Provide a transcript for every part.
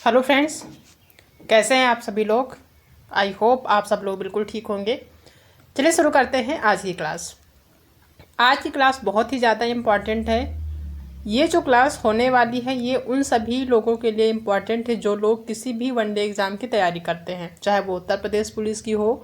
Hello friends, कैसे हैं आप सभी लोग। आई होप आप सब लोग बिल्कुल ठीक होंगे। चलिए शुरू करते हैं आज की क्लास। आज की क्लास बहुत ही ज़्यादा इम्पॉर्टेंट है। ये जो क्लास होने वाली है ये उन सभी लोगों के लिए इम्पॉर्टेंट है जो लोग किसी भी वनडे एग्ज़ाम की तैयारी करते हैं, चाहे वो उत्तर प्रदेश पुलिस की हो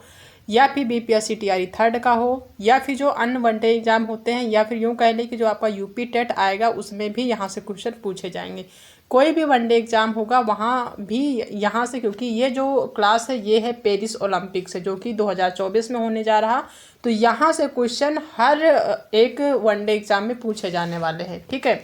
या फिर बीपीएससी टीआरई थर्ड का हो या फिर जो अन्य वनडे एग्ज़ाम होते हैं, या फिर यूँ कह लें कि जो आपका यूपी टेट आएगा उसमें भी यहाँ से क्वेश्चन पूछे जाएंगे। कोई भी वनडे एग्ज़ाम होगा वहाँ भी यहाँ से, क्योंकि ये जो क्लास है ये है पेरिस ओलंपिक से, जो कि 2024 में होने जा रहा। तो यहाँ से क्वेश्चन हर एक वनडे एग्ज़ाम में पूछे जाने वाले हैं। ठीक है,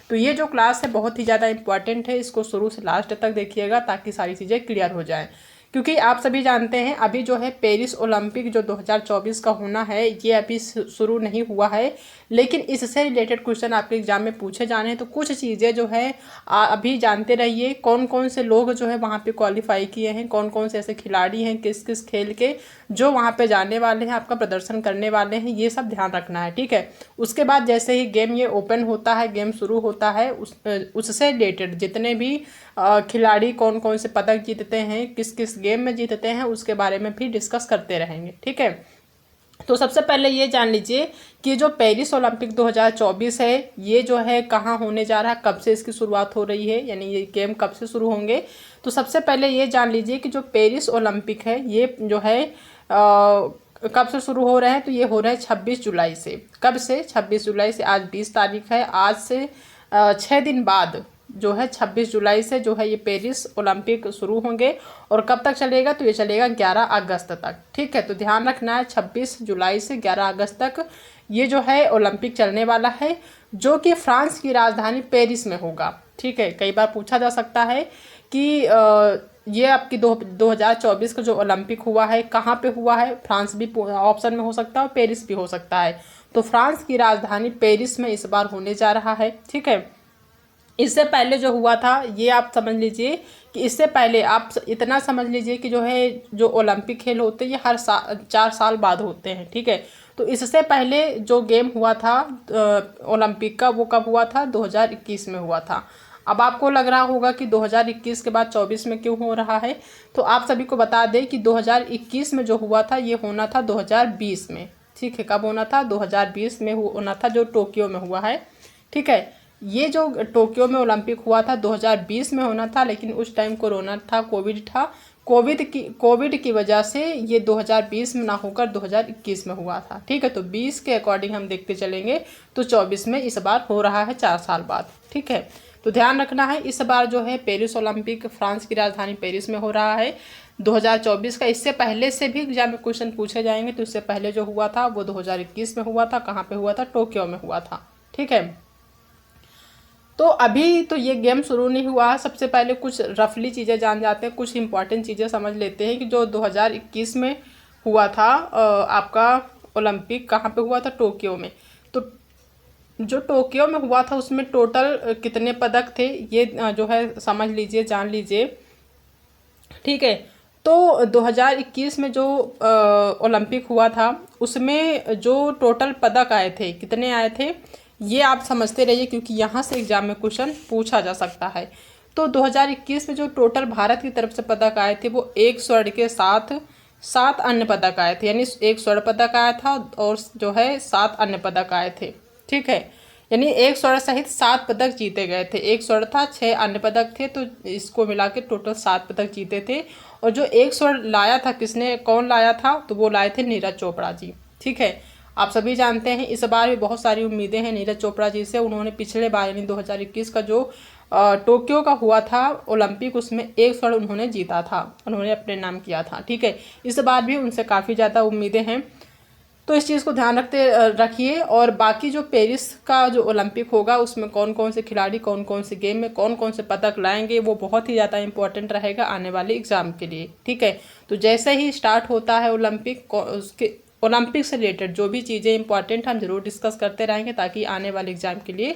तो ये जो क्लास है बहुत ही ज़्यादा इंपॉर्टेंट है, इसको शुरू से लास्ट तक देखिएगा ताकि सारी चीज़ें क्लियर हो जाएं। क्योंकि आप सभी जानते हैं अभी जो है पेरिस ओलंपिक जो 2024 का होना है ये अभी शुरू नहीं हुआ है, लेकिन इससे रिलेटेड क्वेश्चन आपके एग्जाम में पूछे जाने हैं। तो कुछ चीज़ें जो है अभी जानते रहिए, कौन कौन से लोग जो है वहाँ पे क्वालिफाई किए हैं, कौन कौन से ऐसे खिलाड़ी हैं किस किस खेल के जो वहाँ पे जाने वाले हैं, आपका प्रदर्शन करने वाले हैं, ये सब ध्यान रखना है। ठीक है, उसके बाद जैसे ही गेम ये ओपन होता है, गेम शुरू होता है, उससे रिलेटेड जितने भी खिलाड़ी कौन कौन से पदक जीतते हैं, किस किस गेम में जीतते हैं, उसके बारे में भी डिस्कस करते रहेंगे। ठीक है, तो सबसे पहले ये जान लीजिए कि जो पेरिस ओलंपिक 2024 है ये जो है कहाँ होने जा रहा है, कब से इसकी शुरुआत हो रही है, यानी ये गेम कब से शुरू होंगे। तो सबसे पहले ये जान लीजिए कि जो पेरिस ओलंपिक है ये जो है कब से शुरू हो रहे हैं। तो ये हो रहे हैं 26 जुलाई से। कब से? 26 जुलाई से। आज 20 तारीख है, आज से 6 दिन बाद जो है 26 जुलाई से जो है ये पेरिस ओलंपिक शुरू होंगे। और कब तक चलेगा? तो ये चलेगा 11 अगस्त तक। ठीक है, तो ध्यान रखना है 26 जुलाई से 11 अगस्त तक ये जो है ओलंपिक चलने वाला है, जो कि फ्रांस की राजधानी पेरिस में होगा। ठीक है, कई बार पूछा जा सकता है कि ये आपकी 2024 का जो ओलंपिक हुआ है कहाँ पे हुआ है। फ्रांस भी ऑप्शन में हो सकता है और पेरिस भी हो सकता है। तो फ्रांस की राजधानी पेरिस में इस बार होने जा रहा है। ठीक है, इससे पहले जो हुआ था ये आप समझ लीजिए कि इससे पहले आप इतना समझ लीजिए कि जो है जो ओलंपिक खेल होते हैं ये हर 4 साल बाद होते हैं। ठीक है, तो इससे पहले जो गेम हुआ था ओलंपिक का, वो कब हुआ था? 2021 में हुआ था। अब आपको लग रहा होगा कि 2021 के बाद 24 में क्यों हो रहा है। तो आप सभी को बता दें कि 2021 में जो हुआ था ये होना था 2020 में। ठीक है, कब होना था? 2020 में होना था, जो टोक्यो में हुआ है। ठीक है, ये जो टोक्यो में ओलंपिक हुआ था 2020 में होना था, लेकिन उस टाइम कोरोना था, कोविड था। कोविड की वजह से ये 2020 में ना होकर 2021 में हुआ था। ठीक है, तो 20 के अकॉर्डिंग हम देखते चलेंगे तो 24 में इस बार हो रहा है 4 साल बाद। ठीक है, तो ध्यान रखना है इस बार जो है पेरिस ओलंपिक फ्रांस की राजधानी पेरिस में हो रहा है 2024 का। इससे पहले से भी एग्जाम में क्वेश्चन पूछे जाएंगे। तो इससे पहले जो हुआ था वो 2021 में हुआ था। कहाँ पे हुआ था? टोक्यो में हुआ था। ठीक है, तो अभी तो ये गेम शुरू नहीं हुआ। सबसे पहले कुछ रफली चीज़ें जान जाते हैं, कुछ इंपॉर्टेंट चीज़ें समझ लेते हैं कि जो 2021 में हुआ था आपका ओलंपिक कहाँ पे हुआ था? टोक्यो में। तो जो टोक्यो में हुआ था उसमें टोटल कितने पदक थे ये जो है समझ लीजिए, जान लीजिए। ठीक है, तो 2021 में जो ओलंपिक हुआ था उसमें जो टोटल पदक आए थे, कितने आए थे ये आप समझते रहिए, क्योंकि यहाँ से एग्जाम में क्वेश्चन पूछा जा सकता है। तो 2021 में जो टोटल भारत की तरफ से पदक आए थे वो 1 स्वर्ण के साथ 7 अन्य पदक आए थे, यानी 1 स्वर्ण पदक आया था और जो है 7 अन्य पदक आए थे। ठीक है, यानी 1 स्वर्ण सहित 7 पदक जीते गए थे। 1 स्वर्ण था, 6 अन्य पदक थे, तो इसको मिला के टोटल 7 पदक जीते थे। और जो 1 स्वर्ण लाया था, किसने, कौन लाया था? तो वो लाए थे नीरज चोपड़ा जी। ठीक है, आप सभी जानते हैं इस बार भी बहुत सारी उम्मीदें हैं नीरज चोपड़ा जी से। उन्होंने पिछले बार यानी 2021 का जो टोक्यो का हुआ था ओलंपिक उसमें 1 स्वर्ण उन्होंने जीता था, उन्होंने अपने नाम किया था। ठीक है, इस बार भी उनसे काफ़ी ज़्यादा उम्मीदें हैं, तो इस चीज़ को ध्यान रखिए। और बाकी जो पेरिस का जो ओलंपिक होगा उसमें कौन कौन से खिलाड़ी कौन कौन से गेम में कौन कौन से पदक लाएंगे वो बहुत ही ज़्यादा इंपॉर्टेंट रहेगा आने वाले एग्जाम के लिए। ठीक है, तो जैसे ही स्टार्ट होता है ओलंपिक, उसके ओलंपिक से रिलेटेड जो भी चीज़ें इंपॉर्टेंट हम जरूर डिस्कस करते रहेंगे ताकि आने वाले एग्जाम के लिए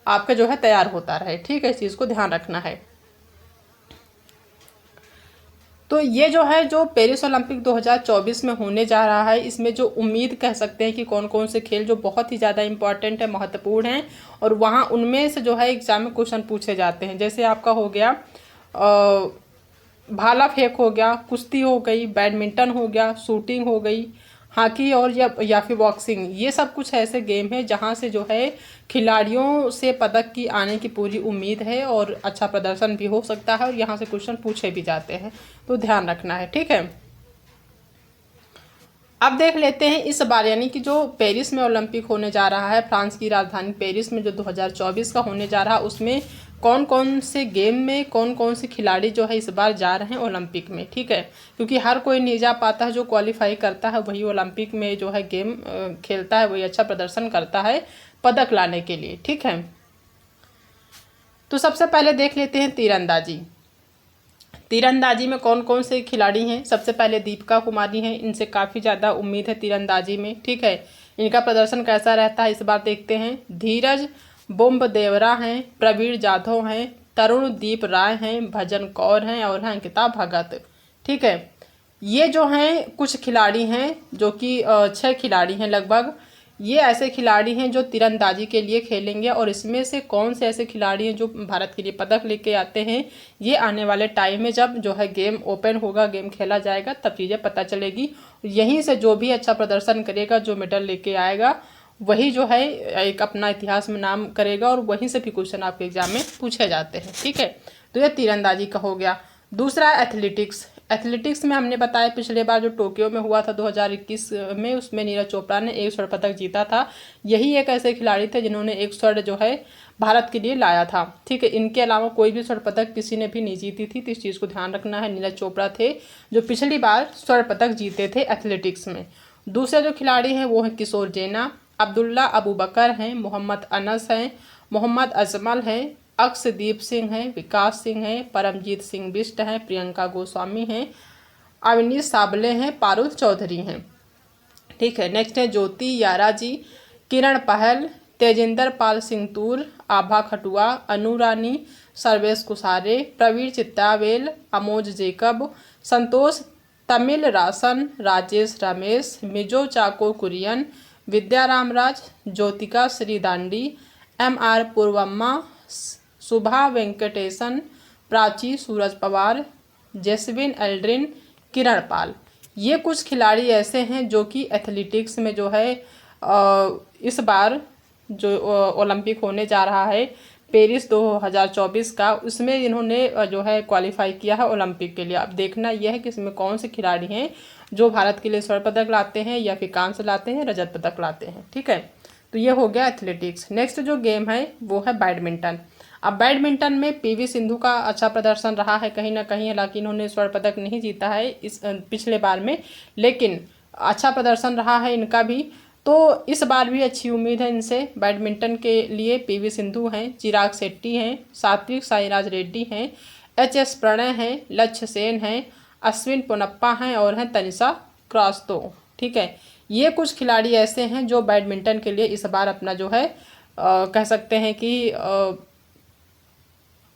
आपका जो है तैयार होता रहे। ठीक है, इस चीज़ को ध्यान रखना है। तो ये जो है जो पेरिस ओलंपिक 2024 में होने जा रहा है, इसमें जो उम्मीद कह सकते हैं कि कौन कौन से खेल जो बहुत ही ज़्यादा इंपॉर्टेंट है, महत्वपूर्ण हैं, और वहाँ उनमें से जो है एग्जाम में क्वेश्चन पूछे जाते हैं। जैसे आपका हो गया भाला फेंक हो गया, कुश्ती हो गई, बैडमिंटन हो गया, शूटिंग हो गई, हॉकी और या फिर बॉक्सिंग। ये सब कुछ ऐसे गेम है जहाँ से जो है खिलाड़ियों से पदक की आने की पूरी उम्मीद है और अच्छा प्रदर्शन भी हो सकता है और यहाँ से क्वेश्चन पूछे भी जाते हैं, तो ध्यान रखना है। ठीक है, अब देख लेते हैं इस बार, यानी कि जो पेरिस में ओलंपिक होने जा रहा है, फ्रांस की राजधानी पेरिस में जो 2024 का होने जा रहा है, उसमें कौन कौन से गेम में कौन कौन से खिलाड़ी जो है इस बार जा रहे हैं ओलंपिक में। ठीक है, क्योंकि हर कोई नहीं जा पाता है, जो क्वालिफाई करता है वही ओलंपिक में जो है गेम खेलता है, वही अच्छा प्रदर्शन करता है पदक लाने के लिए। ठीक है, तो सबसे पहले देख लेते हैं तीरंदाजी। तीरंदाजी में कौन कौन से खिलाड़ी हैं। सबसे पहले दीपिका कुमारी हैं, इनसे काफ़ी ज़्यादा उम्मीद है तीरंदाजी में। ठीक है, इनका प्रदर्शन कैसा रहता है इस बार देखते हैं। धीरज बोम्बदेवरा हैं, प्रवीण जाधव हैं, तरुणदीप राय हैं, भजन कौर हैं और हैं अंकिता भगत। ठीक है, ये जो हैं कुछ खिलाड़ी हैं जो कि 6 खिलाड़ी हैं लगभग। ये ऐसे खिलाड़ी हैं जो तीरंदाजी के लिए खेलेंगे, और इसमें से कौन से ऐसे खिलाड़ी हैं जो भारत के लिए पदक लेके आते हैं, ये आने वाले टाइम में जब जो है गेम ओपन होगा, गेम खेला जाएगा, तब चीज़ें पता चलेगी। यहीं से जो भी अच्छा प्रदर्शन करेगा, जो मेडल लेके आएगा, वही जो है एक अपना इतिहास में नाम करेगा, और वहीं से भी क्वेश्चन आपके एग्जाम में पूछे जाते हैं। ठीक है, तो ये तीरंदाजी का हो गया। दूसरा एथलेटिक्स। एथलेटिक्स में हमने बताया पिछले बार जो टोक्यो में हुआ था 2021 में, उसमें नीरज चोपड़ा ने 1 स्वर्ण पदक जीता था। यही एक ऐसे खिलाड़ी थे जिन्होंने 1 स्वर्ण जो है भारत के लिए लाया था। ठीक है, इनके अलावा कोई भी स्वर्ण पदक किसी ने भी नहीं जीती थी, तो इस चीज़ को ध्यान रखना है। नीरज चोपड़ा थे जो पिछली बार स्वर्ण पदक जीते थे एथलेटिक्स में। दूसरे जो खिलाड़ी हैं वो हैं किशोर जेना, अब्दुल्ला अबू बकर हैं, मोहम्मद अनस हैं, मोहम्मद अजमल हैं, अक्षदीप सिंह हैं, विकास सिंह हैं, परमजीत सिंह बिष्ट हैं, प्रियंका गोस्वामी हैं, अवनीश साबले हैं, पारुल चौधरी हैं। ठीक है, नेक्स्ट है ज्योति यारा जी, किरण पहल, तेजिंदर पाल सिंह तूर, आभा खटुआ, अनु रानी, सर्वेश कुसारे, प्रवीण चित्तावेल, अमोज जेकब, संतोष तमिल रासन, राजेश रमेश, मिजो चाको कुरियन, विद्या रामराज, ज्योतिका श्री दांडी, MR पूर्वम्मा, सुभा वेंकटेशन, प्राची सूरज पवार, जेसविन एल्ड्रिन, किरण पाल। ये कुछ खिलाड़ी ऐसे हैं जो कि एथलेटिक्स में जो है इस बार जो ओलंपिक होने जा रहा है पेरिस 2024 का, उसमें इन्होंने जो है क्वालिफाई किया है ओलंपिक के लिए। अब देखना यह है कि इसमें कौन से खिलाड़ी हैं जो भारत के लिए स्वर्ण पदक लाते हैं या फिर कांस्य लाते हैं, रजत पदक लाते हैं। ठीक है, तो ये हो गया एथलेटिक्स। नेक्स्ट जो गेम है वो है बैडमिंटन। अब बैडमिंटन में PV सिंधु का अच्छा प्रदर्शन रहा है कहीं ना कहीं, हालांकि इन्होंने स्वर्ण पदक नहीं जीता है इस पिछले बार में, लेकिन अच्छा प्रदर्शन रहा है इनका भी। तो इस बार भी अच्छी उम्मीद है इनसे। बैडमिंटन के लिए PV सिंधु हैं, चिराग शेट्टी हैं, सात्विक साईराज रेड्डी हैं, HS प्रणय हैं, लक्ष्य सेन हैं, अश्विन पोनप्पा हैं और हैं तनिषा क्रास्तो। ठीक है, ये कुछ खिलाड़ी ऐसे हैं जो बैडमिंटन के लिए इस बार अपना जो है कह सकते हैं कि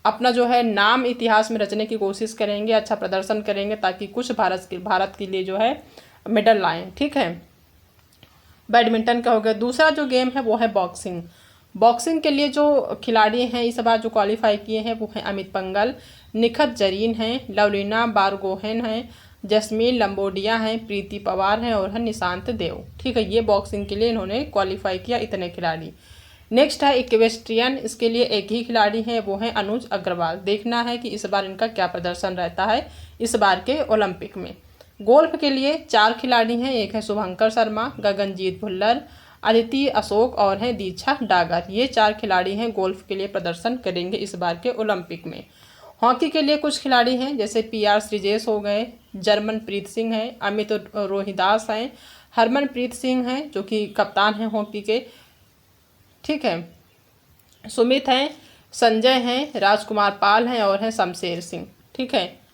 अपना जो है नाम इतिहास में रचने की कोशिश करेंगे, अच्छा प्रदर्शन करेंगे, ताकि कुछ भारत के लिए जो है मेडल लाएं। ठीक है, बैडमिंटन का हो गया। दूसरा जो गेम है वो है बॉक्सिंग। बॉक्सिंग के लिए जो खिलाड़ी हैं इस बार जो क्वालिफाई किए हैं वो हैं अमित पंगल, निखत जरीन हैं, लवलीना बारगोहेन हैं, जस्मीन लंबोडिया हैं, प्रीति पवार हैं और है निशांत देव। ठीक है, ये बॉक्सिंग के लिए इन्होंने क्वालिफाई किया, इतने खिलाड़ी। नेक्स्ट है इक्वेस्ट्रियन, इसके लिए एक ही खिलाड़ी है, वो है अनुज अग्रवाल। देखना है कि इस बार इनका क्या प्रदर्शन रहता है इस बार के ओलंपिक में। गोल्फ के लिए 4 खिलाड़ी हैं, एक है शुभंकर शर्मा, गगनजीत भुल्लर, अदिति अशोक और हैं दीक्षा डागर। ये 4 खिलाड़ी हैं गोल्फ के लिए प्रदर्शन करेंगे इस बार के ओलंपिक में। हॉकी के लिए कुछ खिलाड़ी हैं जैसे PR श्रीजेश हो गए, जर्मनप्रीत सिंह हैं, अमित रोहिदास हैं, हरमनप्रीत सिंह हैं जो कि कप्तान हैं हॉकी के। ठीक है, सुमित हैं, संजय हैं, राजकुमार पाल हैं और हैं शमशेर सिंह। ठीक है,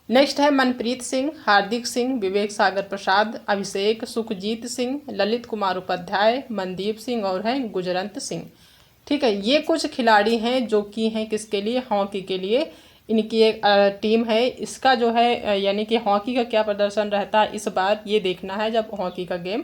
नेक्स्ट है मनप्रीत सिंह, हार्दिक सिंह, विवेक सागर प्रसाद, अभिषेक, सुखजीत सिंह, ललित कुमार उपाध्याय, मनदीप सिंह और हैं गुजरंत सिंह। ठीक है, ये कुछ खिलाड़ी हैं जो कि हैं किसके लिए, हॉकी के लिए इनकी एक टीम है। इसका जो है यानी कि हॉकी का क्या प्रदर्शन रहता है इस बार ये देखना है जब हॉकी का गेम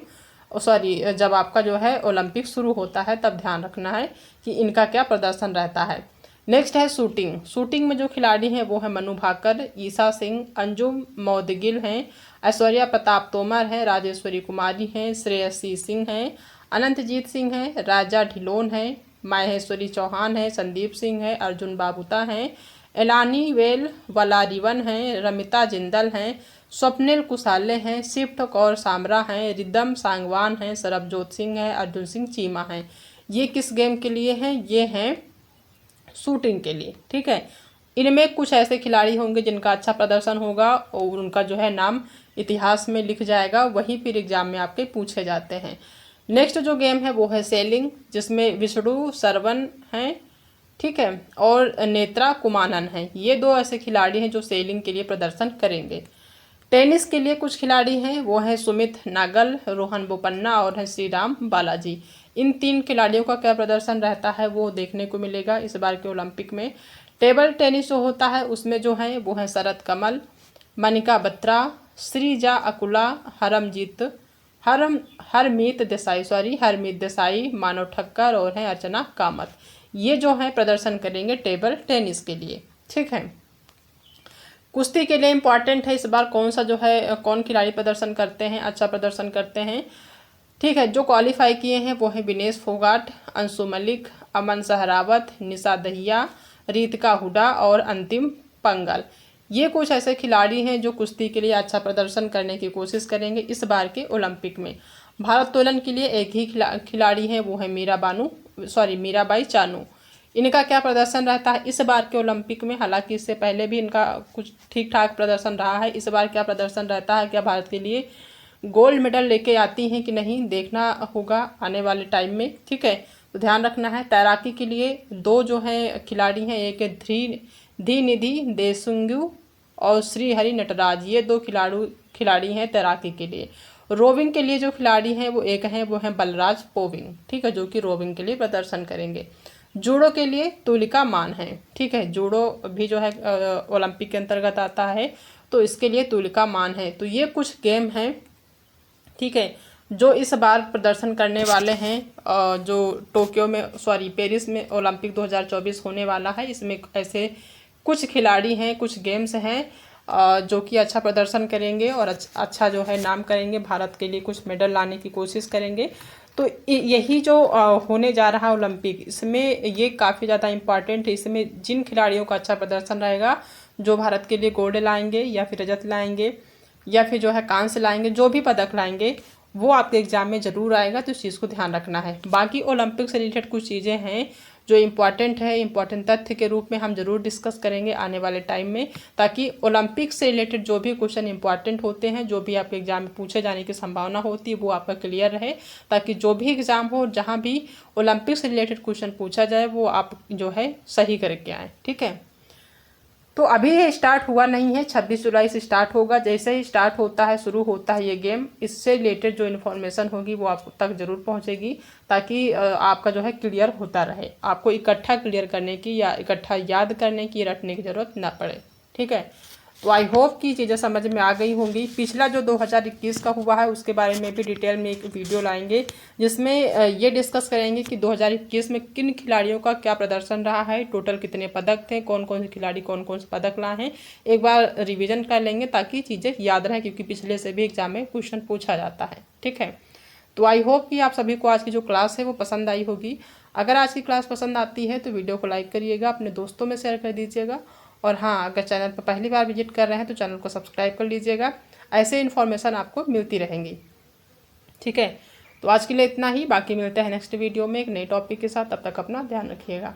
सॉरी जब आपका जो है ओलंपिक शुरू होता है तब ध्यान रखना है कि इनका क्या प्रदर्शन रहता है। नेक्स्ट है शूटिंग। शूटिंग में जो खिलाड़ी हैं वो है मनु भाकर, ईशा सिंह, अंजुम मौदगिल हैं, ऐश्वर्या प्रताप तोमर हैं, राजेश्वरी कुमारी हैं, श्रेयसी सिंह हैं, अनंतजीत सिंह हैं, राजा ढिलोन हैं, माहेश्वरी चौहान है, संदीप सिंह है, अर्जुन बाबूता हैं, एलानी वेल वलारिवन हैं, रमिता जिंदल हैं, स्वप्निल कुशाले हैं, शिफ्ट कौर सामरा हैं, रिदम सांगवान हैं, सरबजोत सिंह हैं, अर्जुन सिंह चीमा हैं। ये किस गेम के लिए हैं? ये हैं शूटिंग के लिए। ठीक है, इनमें कुछ ऐसे खिलाड़ी होंगे जिनका अच्छा प्रदर्शन होगा और उनका जो है नाम इतिहास में लिख जाएगा, वही फिर एग्जाम में आपके पूछे जाते हैं। नेक्स्ट जो गेम है वो है सेलिंग, जिसमें विष्णु सरवन हैं, ठीक है, और नेत्रा कुमानन हैं। ये दो ऐसे खिलाड़ी हैं जो सेलिंग के लिए प्रदर्शन करेंगे। टेनिस के लिए कुछ खिलाड़ी हैं, वो हैं सुमित नागल, रोहन बोपन्ना और हैं श्रीराम बालाजी। इन 3 खिलाड़ियों का क्या प्रदर्शन रहता है वो देखने को मिलेगा इस बार के ओलंपिक में। टेबल टेनिस जो होता है उसमें जो है वो हैं शरद कमल, मनिका बत्रा, श्रीजा अकुला, हरमीत देसाई, मानव ठक्कर और हैं अर्चना कामत। ये जो है प्रदर्शन करेंगे टेबल टेनिस के लिए। ठीक है, कुश्ती के लिए इम्पॉर्टेंट है इस बार कौन सा जो है कौन खिलाड़ी प्रदर्शन करते हैं, अच्छा प्रदर्शन करते हैं। ठीक है, जो क्वालिफाई किए हैं वो हैं विनेश फोगाट, अंशु मलिक, अमन सहरावत, निशा दहिया, रीतिका हुडा और अंतिम पंगल। ये कुछ ऐसे खिलाड़ी हैं जो कुश्ती के लिए अच्छा प्रदर्शन करने की कोशिश करेंगे इस बार के ओलंपिक में। भारोत्तोलन के लिए एक ही खिलाड़ी हैं, वो है मीराबाई चानू। इनका क्या प्रदर्शन रहता है इस बार के ओलंपिक में? हालांकि इससे पहले भी इनका कुछ ठीक ठाक प्रदर्शन रहा है। इस बार क्या प्रदर्शन रहता है, क्या भारत के लिए गोल्ड मेडल लेके आती हैं कि नहीं, देखना होगा आने वाले टाइम में। ठीक है, तो ध्यान रखना है। तैराकी के लिए 2 जो हैं खिलाड़ी हैं, एक है धीनिधि देशुंगु और श्रीहरि नटराज। ये 2 खिलाड़ी हैं तैराकी के लिए। रोविंग के लिए जो खिलाड़ी हैं वो हैं बलराज पोविंग, ठीक है, जो कि रोविंग के लिए प्रदर्शन करेंगे। जूडो के लिए तुलिका मान है। ठीक है, जूडो भी जो है ओलंपिक के अंतर्गत आता है, तो इसके लिए तुलिका मान है। तो ये कुछ गेम हैं, ठीक है, जो इस बार प्रदर्शन करने वाले हैं, जो पेरिस में ओलंपिक 2024 होने वाला है। इसमें ऐसे कुछ खिलाड़ी हैं, कुछ गेम्स हैं जो कि अच्छा प्रदर्शन करेंगे और अच्छा जो है नाम करेंगे, भारत के लिए कुछ मेडल लाने की कोशिश करेंगे। तो यही जो होने जा रहा है ओलंपिक, इसमें ये काफ़ी ज़्यादा इम्पॉर्टेंट है। इसमें जिन खिलाड़ियों का अच्छा प्रदर्शन रहेगा, जो भारत के लिए गोल्ड लाएंगे या फिर रजत लाएंगे या फिर जो है कांस्य लाएंगे, जो भी पदक लाएंगे वो आपके एग्जाम में ज़रूर आएगा, तो इस चीज़ को ध्यान रखना है। बाकी ओलंपिक से रिलेटेड कुछ चीज़ें हैं जो इम्पॉर्टेंट है, इम्पॉर्टेंट तथ्य के रूप में हम जरूर डिस्कस करेंगे आने वाले टाइम में, ताकि ओलंपिक से रिलेटेड जो भी क्वेश्चन इंपॉर्टेंट होते हैं, जो भी आपके एग्जाम में पूछे जाने की संभावना होती है, वो आपका क्लियर रहे, ताकि जो भी एग्जाम हो, जहाँ भी ओलंपिक से रिलेटेड क्वेश्चन पूछा जाए वो आप जो है सही करके आएँ। ठीक है, तो अभी ये स्टार्ट हुआ नहीं है, 26 जुलाई से स्टार्ट होगा। जैसे ही स्टार्ट होता है, शुरू होता है ये गेम, इससे रिलेटेड जो इन्फॉर्मेशन होगी वो आप तक ज़रूर पहुंचेगी, ताकि आपका जो है क्लियर होता रहे, आपको इकट्ठा क्लियर करने की या इकट्ठा याद करने की, रटने की ज़रूरत ना पड़े। ठीक है, तो आई होप कि चीज़ें समझ में आ गई होंगी। पिछला जो 2021 का हुआ है उसके बारे में भी डिटेल में एक वीडियो लाएंगे, जिसमें ये डिस्कस करेंगे कि 2021 में किन खिलाड़ियों का क्या प्रदर्शन रहा है, टोटल कितने पदक थे, कौन कौन से खिलाड़ी कौन कौन से पदक लाए हैं। एक बार रिविज़न कर लेंगे ताकि चीज़ें याद रहें, क्योंकि पिछले से भी एग्जाम में क्वेश्चन पूछा जाता है। ठीक है, तो आई होप कि आप सभी को आज की जो क्लास है वो पसंद आई होगी। अगर आज की क्लास पसंद आती है तो वीडियो को लाइक करिएगा, अपने दोस्तों में शेयर कर दीजिएगा, और हाँ, अगर चैनल पर पहली बार विजिट कर रहे हैं तो चैनल को सब्सक्राइब कर लीजिएगा। ऐसे इन्फॉर्मेशन आपको मिलती रहेंगी। ठीक है, तो आज के लिए इतना ही, बाकी मिलते हैं नेक्स्ट वीडियो में एक नए टॉपिक के साथ। तब तक अपना ध्यान रखिएगा।